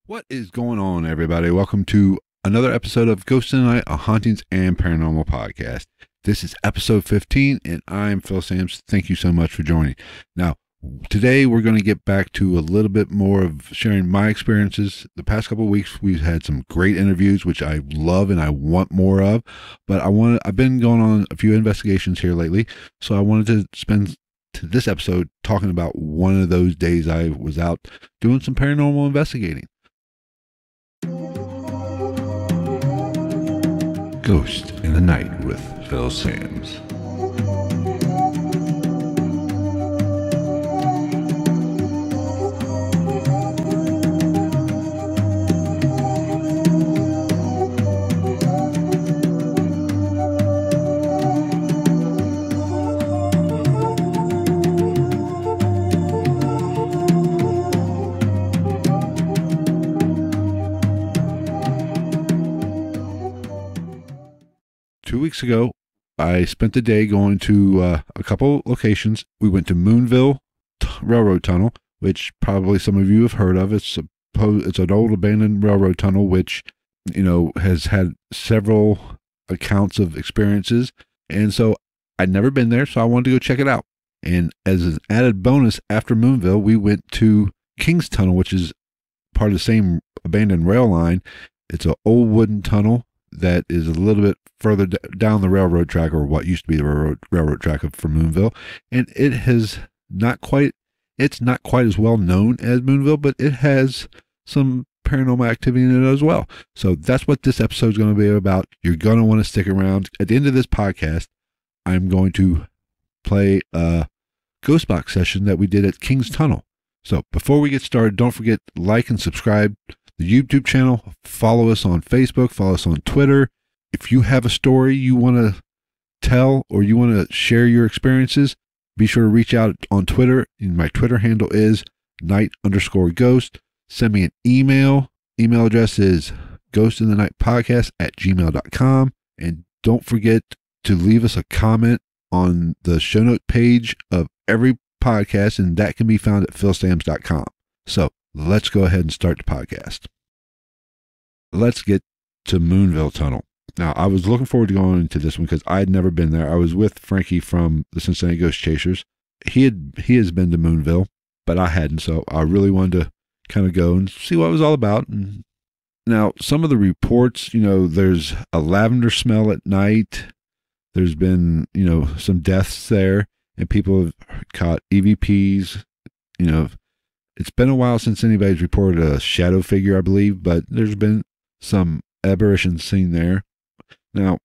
What is going on, everybody? Welcome to another episode of Ghost in the Night, a hauntings and paranormal podcast. This is episode 15, and I'm Phil Sams. Thank you so much for joining. Now, today we're going to get back to a little bit more of sharing my experiences. The past couple of weeks, we've had some great interviews, which I love and I want more of. But I've been going on a few investigations here lately, so I wanted to spend this episode talking about one of those days I was out doing some paranormal investigating. Ghost in the Night with Phil Sams. 2 weeks ago, I spent the day going to a couple locations. We went to Moonville Railroad Tunnel, which probably some of you have heard of. It's an old abandoned railroad tunnel, which, has had several accounts of experiences. And so I'd never been there, so I wanted to go check it out. And as an added bonus, after Moonville, we went to King's Tunnel, which is part of the same abandoned rail line. It's an old wooden tunnel that is a little bit further down the railroad track, or what used to be the railroad track for Moonville. And it's not quite as well known as Moonville, but it has some paranormal activity in it as well. So that's what this episode is going to be about. You're going to want to stick around. At the end of this podcast, I'm going to play a ghost box session that we did at King's Tunnel. So before we get started, don't forget to like and subscribe the YouTube channel, follow us on Facebook, follow us on Twitter. If you have a story you want to tell or you want to share your experiences, be sure to reach out on Twitter. And my Twitter handle is night_ghost. Send me an email. Email address is ghostinthenightpodcast@gmail.com. And don't forget to leave us a comment on the show note page of every podcast, and that can be found at philsams.com. So let's go ahead and start the podcast. Let's get to Moonville Tunnel. Now, I was looking forward to going into this one because I had never been there. I was with Frankie from the Cincinnati Ghost Chasers. He has been to Moonville, but I hadn't, so I really wanted to kind of go and see what it was all about. And now, some of the reports, there's a lavender smell at night. There's been, some deaths there, and people have caught EVPs. It's been a while since anybody's reported a shadow figure, I believe, but there's been some apparitions seen there. Now,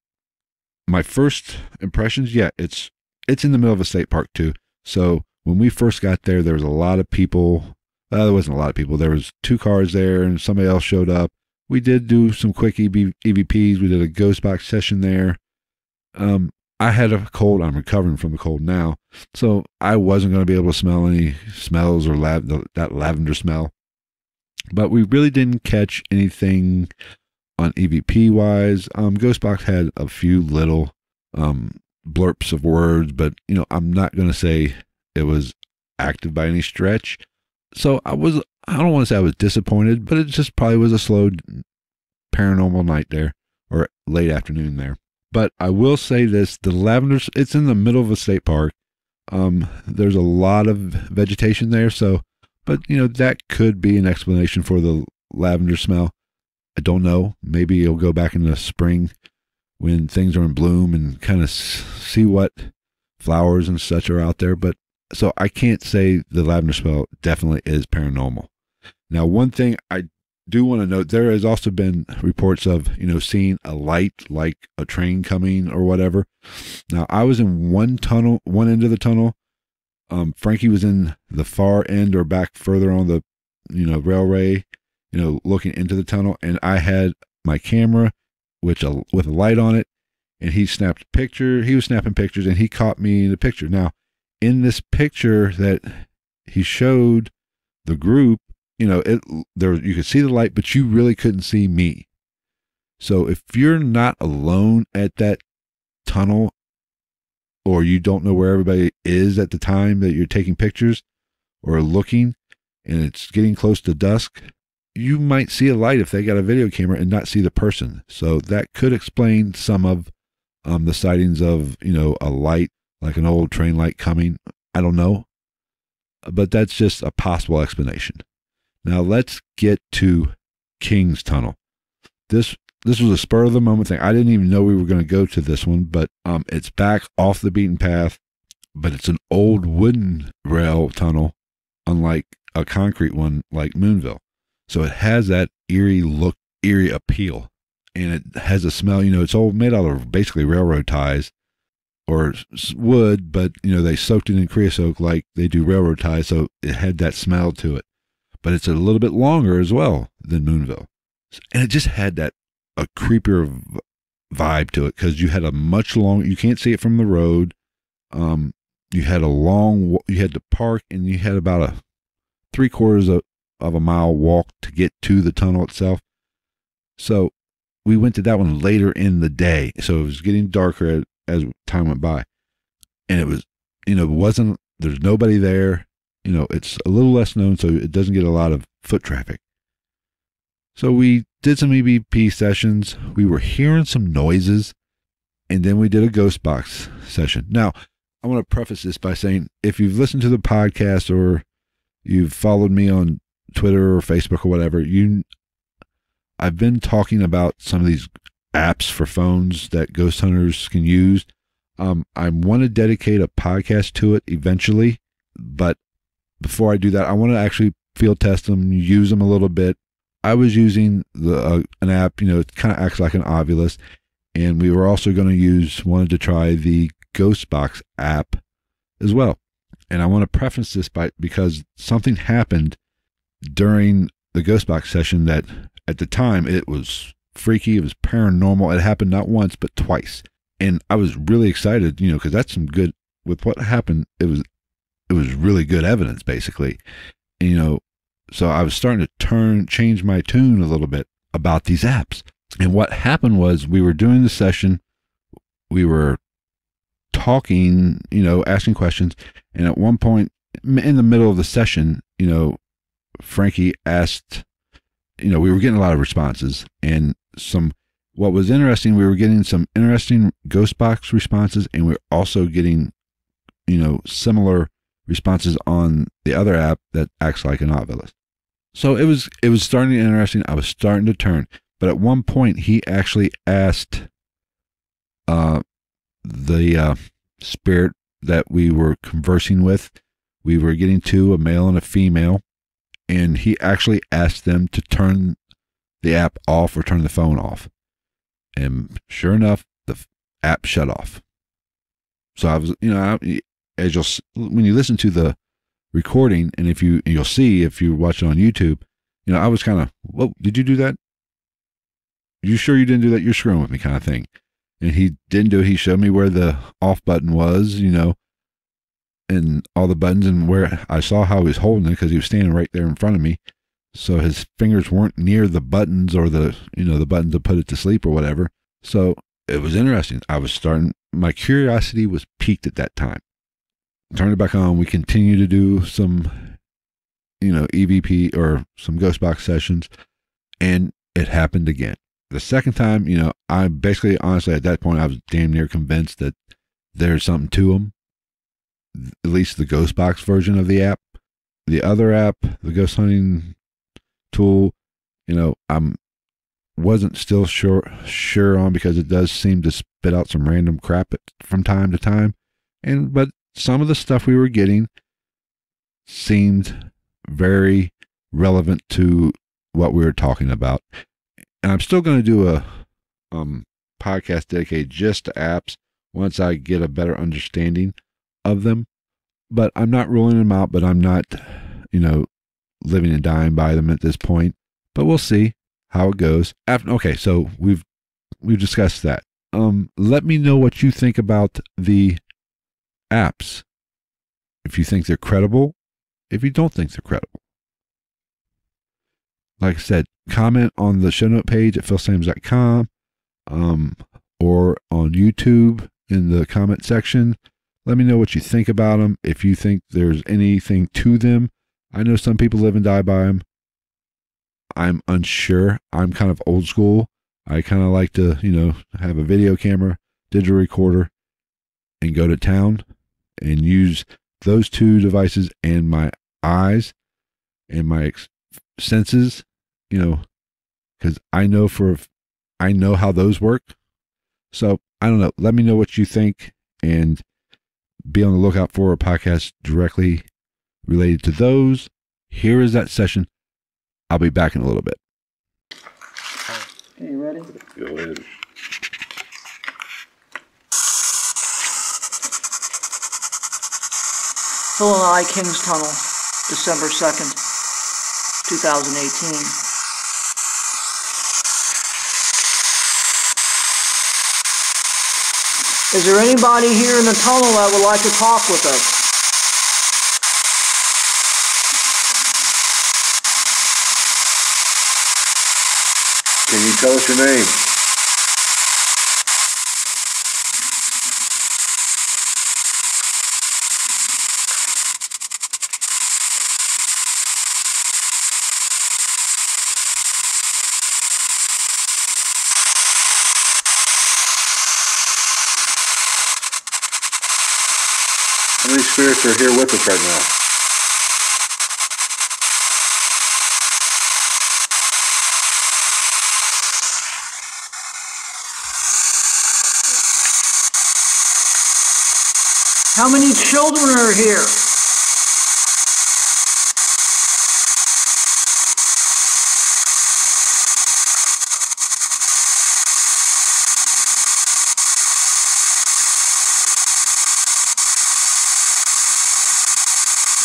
my first impressions, it's in the middle of a state park too. So when we first got there, there was a lot of people. There wasn't a lot of people. There was 2 cars there, and somebody else showed up. We did do some quick EVPs. We did a ghost box session there. I had a cold. I'm recovering from the cold now, so I wasn't going to be able to smell any smells or that lavender smell. But we really didn't catch anything on EVP wise. Ghostbox had a few little blurps of words, but I'm not going to say it was active by any stretch. So I don't want to say I was disappointed, but it just probably was a slow paranormal night there, or late afternoon there. But I will say this, the lavenders, it's in the middle of a state park. There's a lot of vegetation there, but that could be an explanation for the lavender smell. I don't know. Maybe you'll go back in the spring when things are in bloom and kind of see what flowers and such are out there. But so I can't say the lavender smell definitely is paranormal. Now, one thing I do want to note, there has also been reports of, seeing a light like a train coming or whatever. Now, I was in one end of the tunnel. Frankie was in the far end or back further on the, railway, looking into the tunnel. And I had my camera, with a light on it, and he snapped a picture. He was snapping pictures, and he caught me in the picture. Now, in this picture that he showed the group, you could see the light, but you really couldn't see me. So if you're not alone at that tunnel, or you don't know where everybody is at the time that you're taking pictures or looking, and it's getting close to dusk, you might see a light if they got a video camera and not see the person. So that could explain some of the sightings of, a light, like an old train light coming. I don't know. But that's just a possible explanation. Now let's get to King's Tunnel. This was a spur of the moment thing. I didn't even know we were going to go to this one, but it's back off the beaten path, but it's an old wooden rail tunnel, unlike a concrete one like Moonville. So it has that eerie look, eerie appeal, and it has a smell. It's all made out of basically railroad ties or wood, but they soaked it in creosote like they do railroad ties, so it had that smell to it. But it's a little bit longer as well than Moonville, and it just had that a creepier vibe to it because you had a much longer. You can't see it from the road. You had to park, and you had about a 3/4 of a mile walk to get to the tunnel itself. So we went to that one later in the day, so it was getting darker as time went by, and it was, there's nobody there. It's a little less known, so it doesn't get a lot of foot traffic. So we did some EVP sessions. We were hearing some noises, and then we did a ghost box session. Now, I want to preface this by saying, if you've listened to the podcast or you've followed me on Twitter or Facebook or whatever, I've been talking about some of these apps for phones that ghost hunters can use. I want to dedicate a podcast to it eventually, but before I do that, I want to actually field test them, use them a little bit. I was using an app, it kind of acts like an Ovilus, and we were also wanted to try the Ghostbox app as well. And I want to preface this because something happened during the Ghostbox session that at the time it was freaky, it was paranormal. It happened not once but twice, and I was really excited, because that's some good. With what happened, it was really good evidence, basically. And, so I was starting to change my tune a little bit about these apps. And what happened was we were doing the session, we were talking, asking questions, and at one point in the middle of the session, Frankie asked, we were getting a lot of responses, and what was interesting, we were getting some interesting ghost box responses, and we were also getting, similar responses on the other app that acts like an Ovilus. So it was starting to get interesting. I was starting to turn, but at one point he actually asked the spirit that we were conversing with. We were getting to a male and a female, and he actually asked them to turn the app off or turn the phone off. And sure enough, the app shut off. So I was, when you listen to the recording, and you'll see if you watch it on YouTube, I was kind of, whoa, did you do that? You sure you didn't do that? You're screwing with me, kind of thing. And he didn't do it. He showed me where the off button was, and all the buttons, and where I saw how he was holding it because he was standing right there in front of me. So his fingers weren't near the buttons or the buttons to put it to sleep or whatever. So it was interesting. My curiosity was piqued at that time. Turned it back on. We continued to do some, EVP or some ghost box sessions, and it happened again. The second time, I basically, honestly, at that point, I was damn near convinced that there's something to them. At least the ghost box version of the app. The other app, the ghost hunting tool, I'm wasn't still sure on, because it does seem to spit out some random crap from time to time, but some of the stuff we were getting seemed very relevant to what we were talking about. And I'm still going to do a podcast dedicated just to apps once I get a better understanding of them. But I'm not ruling them out, but I'm not, living and dying by them at this point. But we'll see how it goes. Okay, so we've discussed that. Let me know what you think about the apps. If you think they're credible, if you don't think they're credible. Like I said, comment on the show note page at philsams.com, or on YouTube in the comment section. Let me know what you think about them. If you think there's anything to them. I know some people live and die by them. I'm unsure. I'm kind of old school. I kind of like to, have a video camera, digital recorder, and go to town and use those two devices and my eyes and my senses, because I know how those work. So I don't know. Let me know what you think, and be on the lookout for a podcast directly related to those. Here is that session. I'll be back in a little bit. Okay, you ready? Go ahead. Illinois Kings Tunnel, December 2nd, 2018. Is there anybody here in the tunnel that would like to talk with us? Can you tell us your name? How many spirits are here with us right now? How many children are here?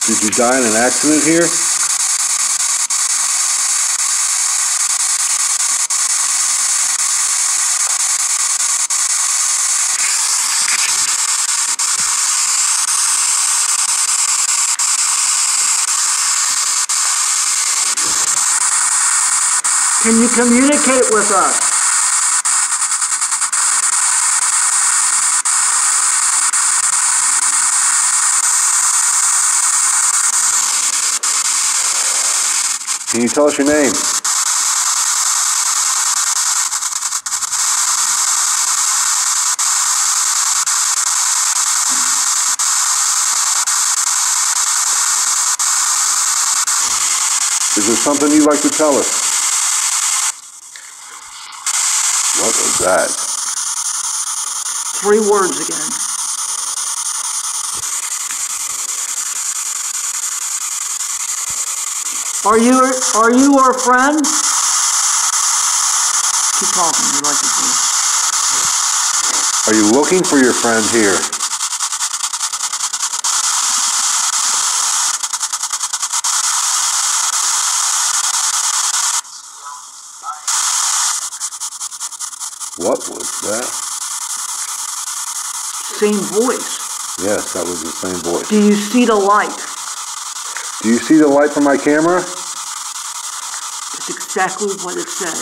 Did you die in an accident here? Can you communicate with us? Can you tell us your name? Is there something you'd like to tell us? What was that? 3 words again. Are you our friend? Keep talking, we like to see. Are you looking for your friend here? What was that? Same voice. Yes, that was the same voice. Do you see the light? Do you see the light from my camera? It's exactly what it said.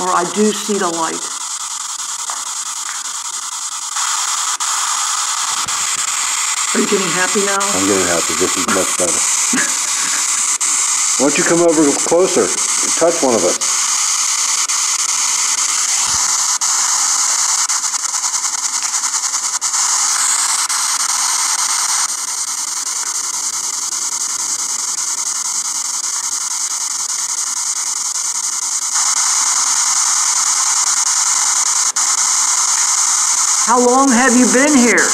Or I do see the light. Are you getting happy now? I'm getting happy. This is much better. Why don't you come over closer and touch one of us? How long have you been here?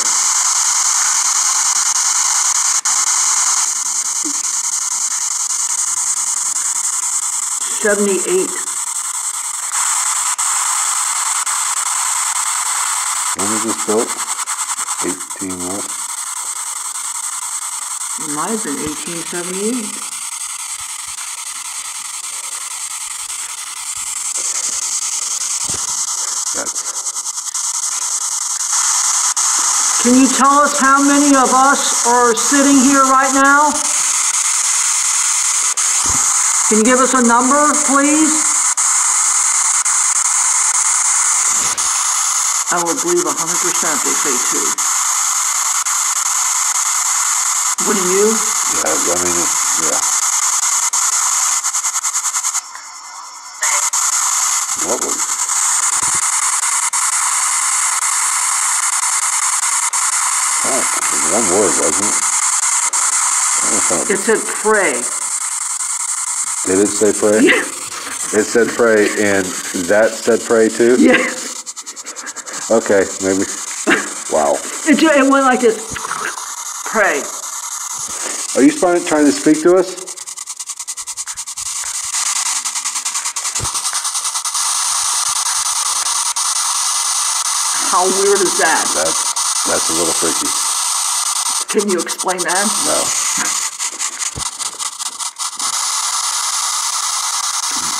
'78. When was this built? 18 what? It might have been 1878. Can you tell us how many of us are sitting here right now? Can you give us a number, please? I would believe 100% they say 2. Wouldn't you? Yeah, I mean, Yeah. What was? Oh, one word, wasn't it? It said pray. Did it say pray? Yeah. It said pray, and that said pray too? Yes. Okay, maybe. Wow. It went like this. Pray. Are you trying to speak to us? How weird is that? That's a little freaky. Can you explain that? No.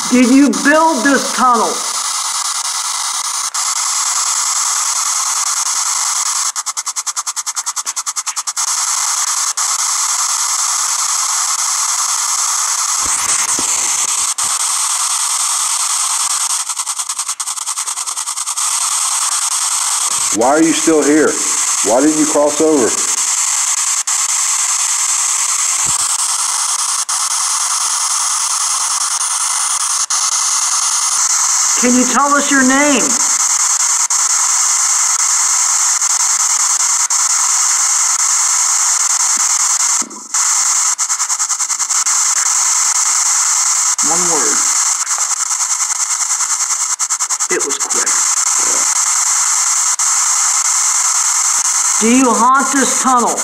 Did you build this tunnel? Why are you still here? Why didn't you cross over? Can you tell us your name? One word. It was quick. Do you haunt this tunnel?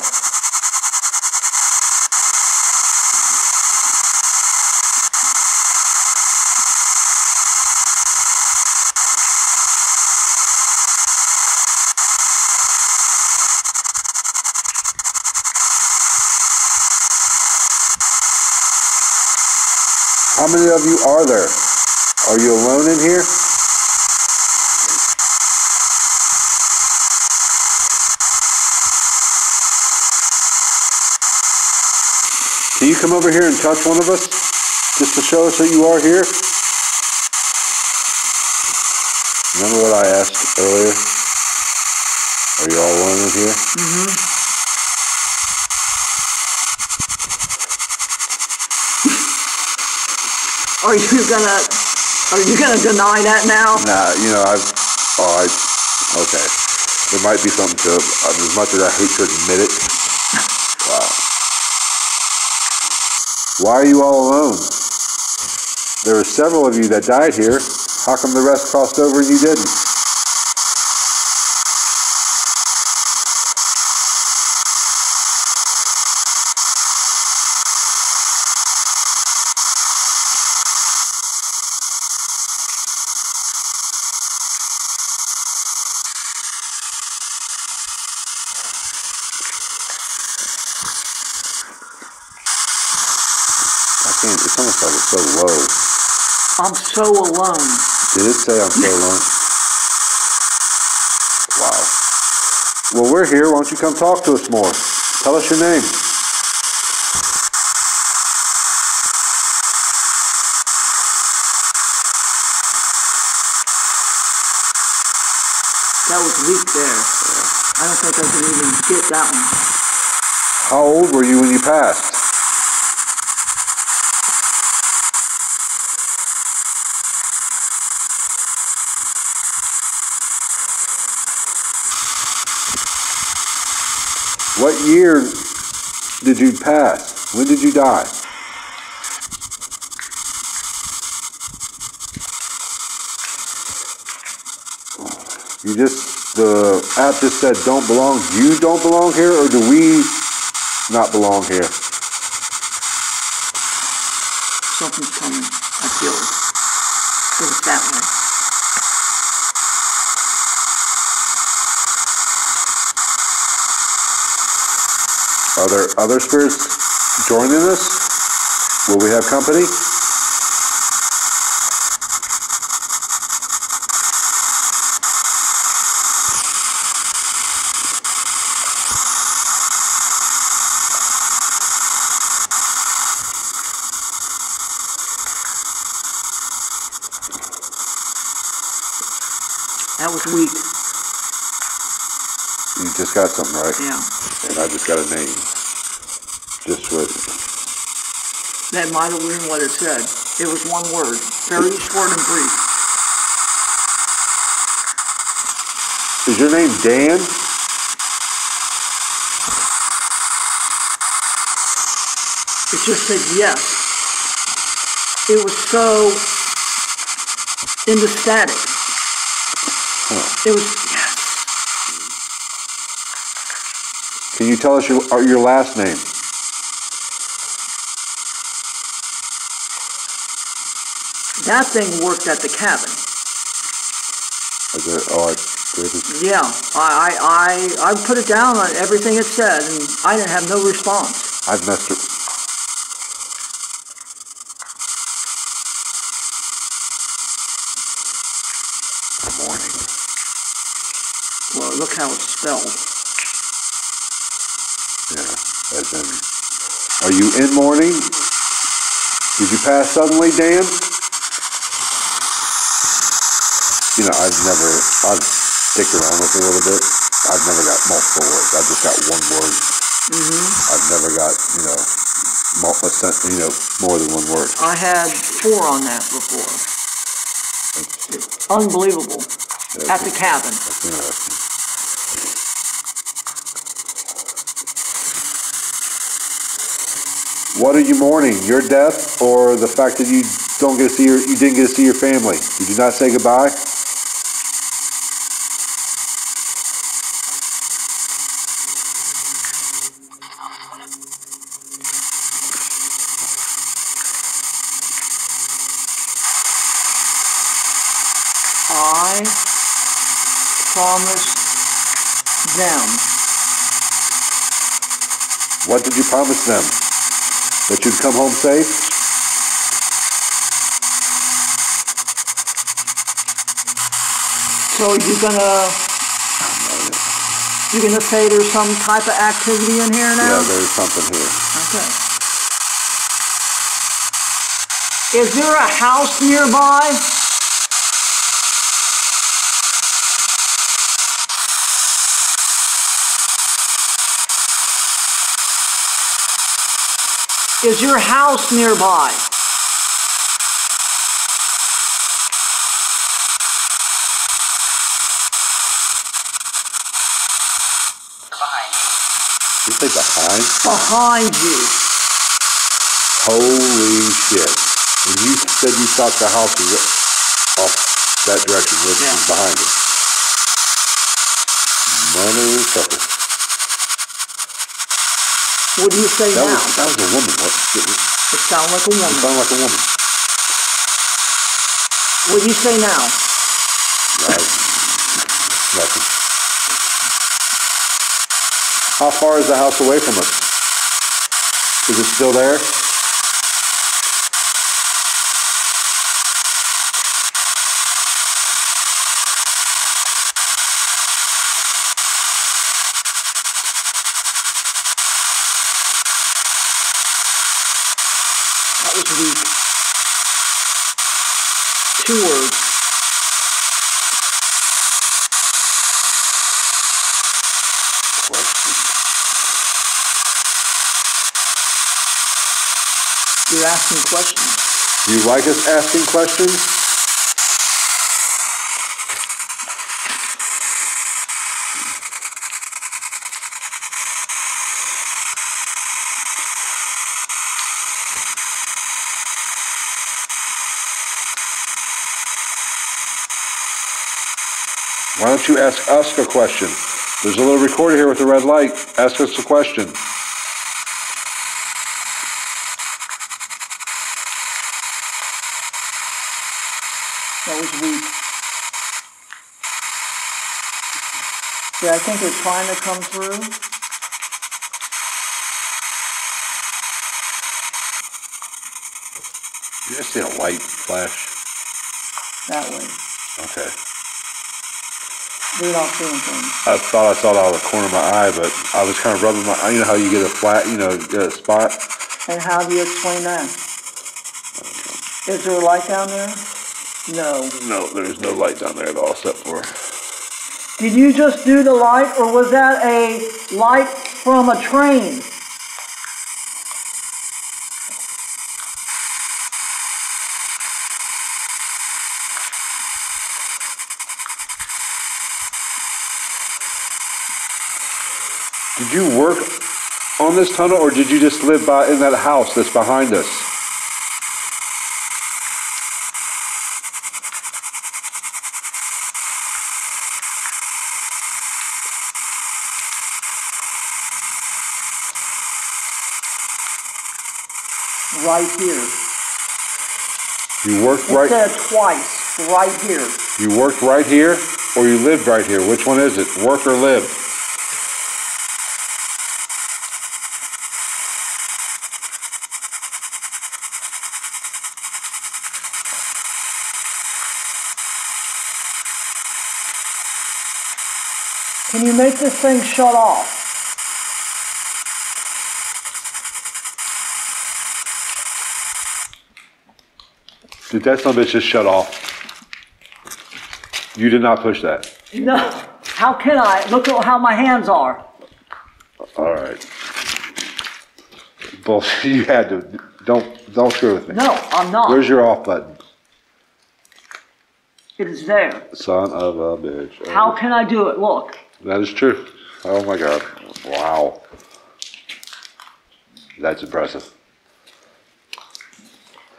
How many of you are there? Are you alone in here? Can you come over here and touch one of us? Just to show us that you are here? Remember what I asked earlier? Are you all alone in here? Mm-hmm. Are you gonna deny that now? Nah, okay. There might be something to it. As much as I hate to admit it. Wow. Why are you all alone? There were several of you that died here. How come the rest crossed over and you didn't? It's almost like it's so low. I'm so alone. Did it say I'm so alone? Wow. Well, we're here. Why don't you come talk to us more? Tell us your name. That was weak there. I don't think I can even get that one. How old were you when you passed? What year did you pass? When did you die? The app just said don't belong. You don't belong here, or do we not belong here? Something's coming. I feel it. It was that way. Are there other spirits joining us? Will we have company? That was weak. You just got something right. Yeah. And I just got a name. Just with That might have been what it said. It was one word, very short and brief. Is your name Dan? It just said yes. It was so into static. Huh. It was yes. Can you tell us your last name? That thing worked at the cabin. Yeah, I put it down on everything it said, and I didn't have no response. I've messed it. Good morning. Well, look how it's spelled. Yeah, as in, are you in morning? Did you pass suddenly, Dan? You know, I've stick around with it a little bit. I've never got multiple words. I've just got one word. I've never got, more than one word. I had 4 on that before. It's unbelievable. At the cabin. That's interesting. What are you mourning? Your death, or the fact that you didn't get to see your family? Did you not say goodbye? I promised them. What did you promise them? That you'd come home safe? So you're gonna say there's some type of activity in here now? Yeah, there's something here. Okay. Is there a house nearby? Is your house nearby? Did you say behind? Behind you. Holy shit. When you said you thought the house was off that direction, which was behind it. Motherfucker. What do you say now? That was a woman. What? It sounded like a woman. It sounded like a woman. What do you say now? Nothing. How far is the house away from us? Is it still there? That was weak. 2 words. You're asking questions. Do you like us asking questions? Why don't you ask us a question? There's a little recorder here with a red light. Ask us a question. That was weak. Yeah, I think they're trying to come through. You just see a light flash. That way. Okay. They're not seeing things. I thought I saw it out of the corner of my eye, but I was kind of rubbing my eye. You know how you get a flat, get a spot? And how do you explain that? Is there a light down there? No. No, there's no light down there at all except for... Did you just do the light, or was that a light from a train? Did you work on this tunnel, or did you just live in that house that's behind us? Right here. You worked It said twice, right here. You worked right here, or you lived right here? Which one is it? Work or live? Can you make this thing shut off? Did that son of a bitch just shut off? You did not push that. No. How can I? Look at how my hands are. All right. Bullshit. You had to. Don't screw with me. No, I'm not. Where's your off button? It is there. Son of a bitch. How can I do it? Look. That is true. Oh my God. Wow. That's impressive.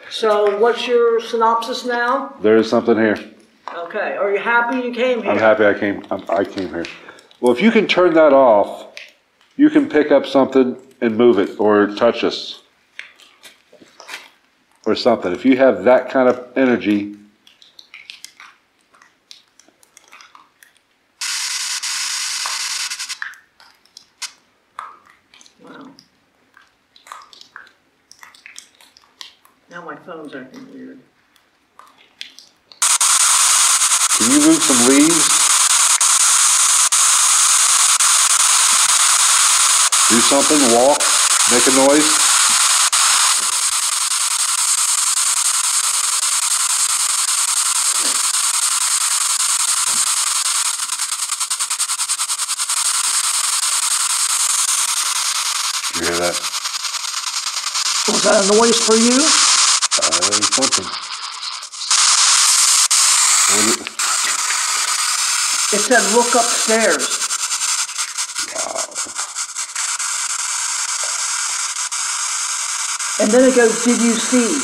So what's your synopsis now? There is something here. Okay. Are you happy you came here? I'm happy I came here. Well, if you can turn that off, you can pick up something and move it or touch us or something. If you have that kind of energy. Wow. Now my phone's acting weird. Can you move some leaves? Do something, walk, make a noise. You hear that? Was that a noise for you? Something. It said look upstairs. Wow. And then it goes, did you see?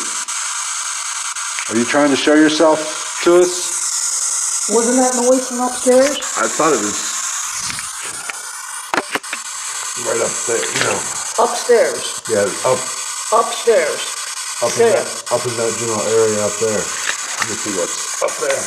Are you trying to show yourself to us? Wasn't that noise from upstairs? I thought it was right up there, you know. Upstairs. Yeah, Upstairs. up in that general area up there. Let me see what's up there.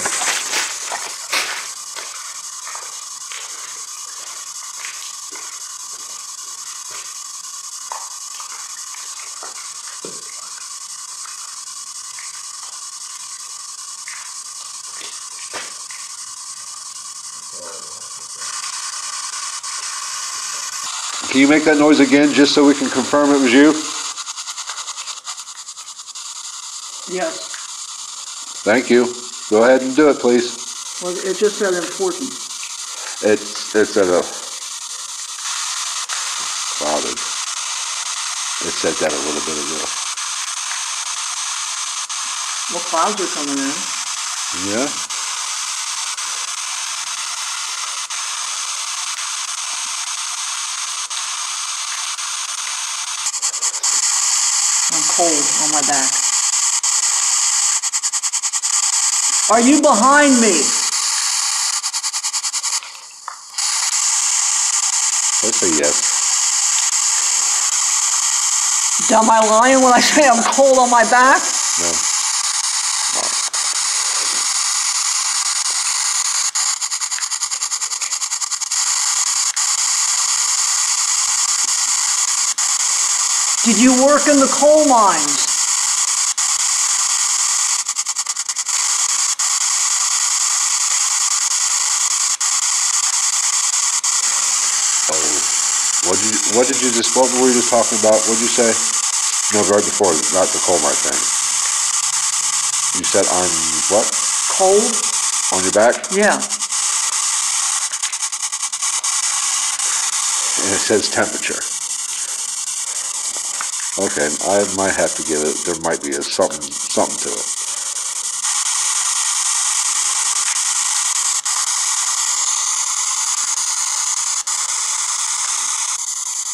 Can you make that noise again just so we can confirm it was you? Yes. Thank you. Go ahead and do it, please. Well, it just said important. It's at a clouded. It said that a little bit ago. Well, clouds are coming in. Yeah? I'm cold on my back. Are you behind me? Let's say yes. Am I lying when I say I'm cold on my back? No. Did you work in the coal mines? What did you just, what were you just talking about? What did you say? No, right before, not the coal mine thing. You said on what? Cold? On your back? Yeah. And it says temperature. Okay, I might have to give it, there might be something to it.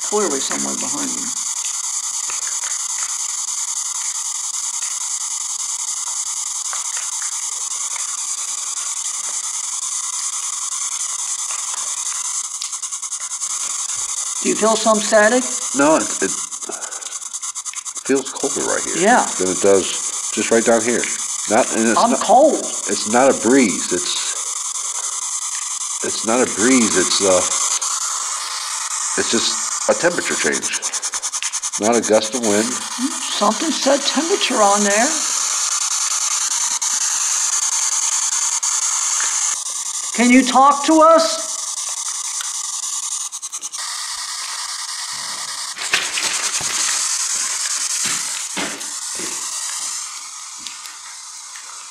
clearly someone behind me. Do you feel some static? No, it feels colder right here. Yeah. Than it does just right down here. I'm cold. It's not a breeze. It's not a breeze. It's just a temperature change. Not a gust of wind. Something said temperature on there. Can you talk to us?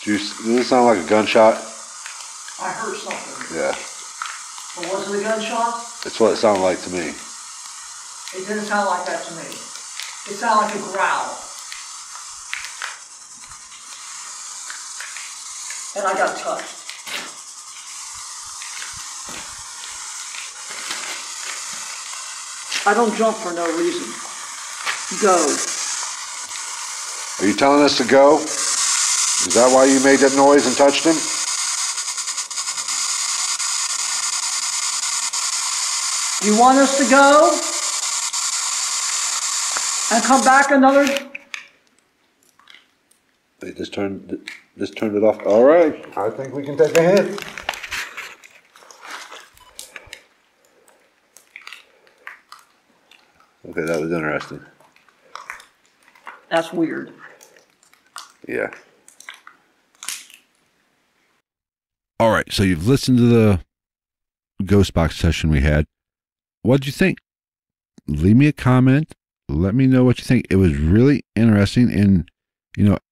Does it sound like a gunshot? I heard something. Yeah. But was it a gunshot? That's what it sounded like to me. It didn't sound like that to me. It sounded like a growl. And I got touched. I don't jump for no reason. Go. Are you telling us to go? Is that why you made that noise and touched him? You want us to go? And come back another... They just turned it off. All right. I think we can take a hit. Okay, that was interesting. That's weird. Yeah. All right, so you've listened to the Ghost Box session we had. What'd you think? Leave me a comment. Let me know what you think. It was really interesting. And,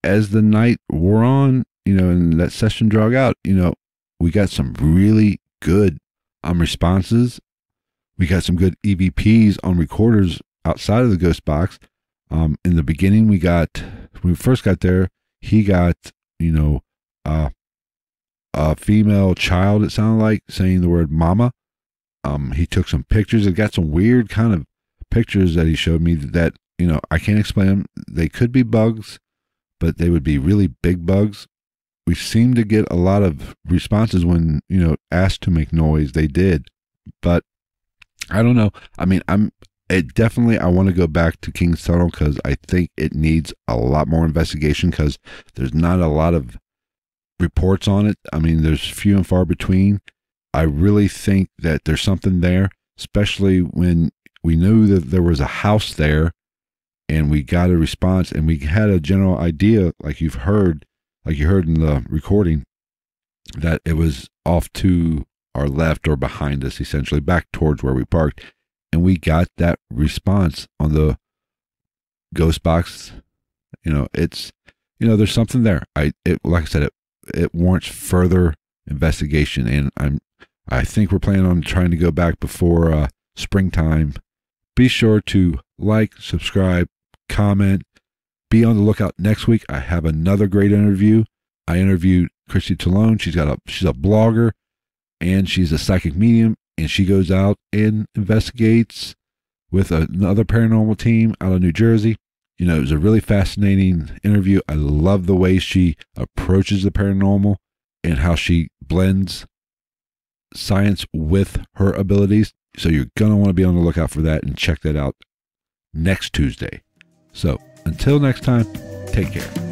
as the night wore on, and that session drug out, we got some really good responses. We got some good EVPs on recorders outside of the Ghost Box. In the beginning, when we first got there, he got, a female child, it sounded like, saying the word mama. He took some pictures. It got some weird kind of pictures that he showed me that, I can't explain them. They could be bugs, but they would be really big bugs. We seemed to get a lot of responses when, asked to make noise. They did. But I don't know. I mean, I want to go back to King's Tunnel because I think it needs a lot more investigation because there's not a lot of reports on it. I mean, there's few and far between. I really think that there's something there, especially when we knew that there was a house there and we got a response and we had a general idea, like you heard in the recording, that it was off to our left or behind us, essentially back towards where we parked. And we got that response on the Ghost Box. It's, there's something there. Like I said, it warrants further investigation, and I think we're planning on trying to go back before springtime. Be sure to like, subscribe, comment. Be on the lookout next week. I have another great interview. I interviewed Christy Talone. She's a blogger, and she's a psychic medium, and she goes out and investigates with another paranormal team out of New Jersey. It was a really fascinating interview. I love the way she approaches the paranormal and how she blends science with her abilities. So you're going to want to be on the lookout for that and check that out next Tuesday. So until next time, take care.